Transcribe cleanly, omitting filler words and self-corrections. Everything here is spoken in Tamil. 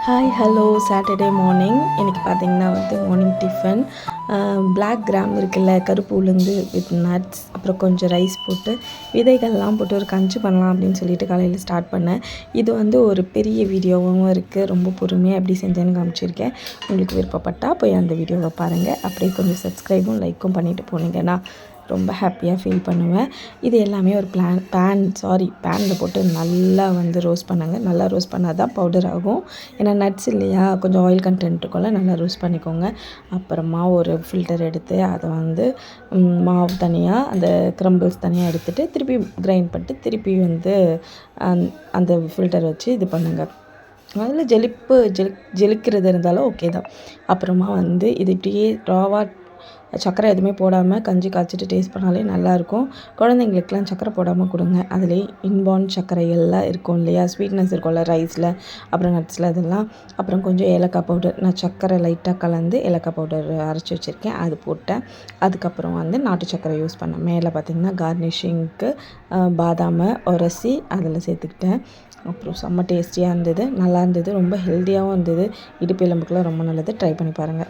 Hi hello Saturday morning. இன்றைக்கி பார்த்திங்கன்னா மார்னிங் டிஃபன் பிளாக் கிராம் இருக்குல்ல, கருப்பு உளுந்து வித் நட்ஸ், அப்புறம் கொஞ்சம் ரைஸ் போட்டு விதைகள்லாம் போட்டு ஒரு கஞ்சி பண்ணலாம் அப்படின்னு சொல்லிட்டு காலையில் ஸ்டார்ட் பண்ணேன். இது ஒரு பெரிய வீடியோவும் இருக்குது. ரொம்ப பொறுமையாக எப்படி செஞ்சேன்னு காமிச்சிருக்கேன். உங்களுக்கு விருப்பப்பட்டால் போய் அந்த வீடியோவை பாருங்கள். அப்படியே கொஞ்சம் சப்ஸ்கிரைபும் லைக்கும் பண்ணிவிட்டு போனீங்கன்னா ரொம்ப ஹாப்பியாக ஃபீல் பண்ணுவேன். இது எல்லாமே ஒரு பேனில் போட்டு நல்லா ரோஸ்ட் பண்ணுங்க. நல்லா ரோஸ்ட் பண்ணால் தான் பவுடர் ஆகும். ஏன்னா நட்ஸ் இல்லையா, கொஞ்சம் ஆயில் கண்டென்ட் இருக்கும்ல, நல்லா ரோஸ்ட் பண்ணிக்கோங்க. அப்புறமா ஒரு ஃபில்டர் எடுத்து அதை மாவு தனியாக, அந்த க்ரம்பிள்ஸ் தனியாக எடுத்துகிட்டு திருப்பி கிரைண்ட் பண்ணிட்டு திருப்பி அந்த ஃபில்டர் வச்சு இது பண்ணுங்கள். அதில் ஜெலிக்கிறது இருந்தாலும் ஓகே தான். அப்புறமா இது இப்படியே ராவாக சர்க்கரை எதுவுமே போடாமல் கஞ்சி காய்ச்சிட்டு டேஸ்ட் பண்ணாலே நல்லாயிருக்கும். குழந்தைங்களுக்குலாம் சர்க்கரை போடாமல் கொடுங்க. அதிலே இன்பார்ன் சர்க்கரை எல்லாம் இருக்கும் இல்லையா, ஸ்வீட்னஸ் இருக்கும்ல ரைஸில், அப்புறம் நட்ஸில், அதெல்லாம். அப்புறம் கொஞ்சம் ஏலக்காய் பவுடர், நான் சர்க்கரை லைட்டாக கலந்து ஏலக்காய் பவுடர் அரைச்சி வச்சுருக்கேன், அது போட்டேன். அதுக்கப்புறம் நாட்டு சர்க்கரை யூஸ் பண்ணேன். மேலே பார்த்திங்கன்னா கார்னிஷிங்க்கு பாதாமை உரசி அதில் சேர்த்துக்கிட்டேன். அப்புறம் செம்ம டேஸ்டியாக இருந்தது, நல்லா இருந்தது, ரொம்ப ஹெல்த்தியாகவும் இருந்தது. இடுப்பு எலும்புக்கெலாம் ரொம்ப நல்லது. ட்ரை பண்ணி பாருங்கள்.